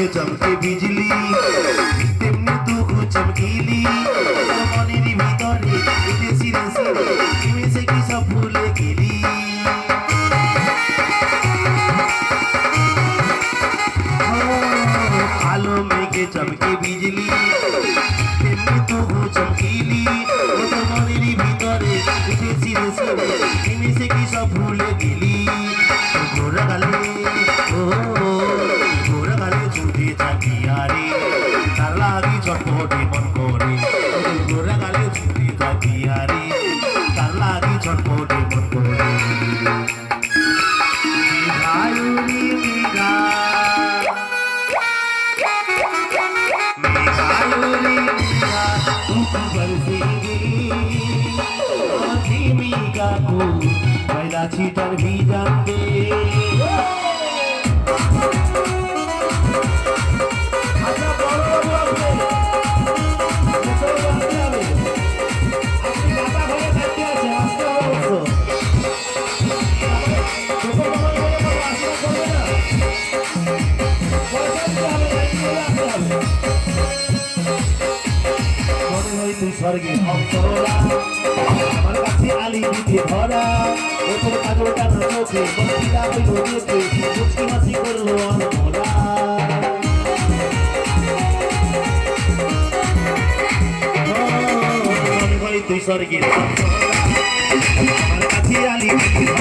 चमके बिजली तेमनी तू चमकीली मनेरी भितरे सिरे सिरे मिसे की सब भूले गेली आलो मेघे चमके बिजली तेमनी तू चमकीली मनेरी भितरे सिरे सिरे मिसे की सब भूले गेली गोरा गाले ছুটে থাকিয়া রে তার লাগি ছটপটে মন করে গোরা গালে ছুটে থাকিয়া রে তার লাগি ছটপটে মন করে মেঘায়ুরি মেঘা মেঘায়ুরি মেঘা তুম বরসেগে धीमी का को पैदा छीटर भी जानते স্বর্গে অপসরা আমার কাছে আলি দিতে ধরা ওপর কাজলটা চোখে বস্তিরা হইল দেখে মুচকি হাসি করলো অনমরা মনে হয় তুই স্বর্গে অপসরা আমার কাছে আলি দিতে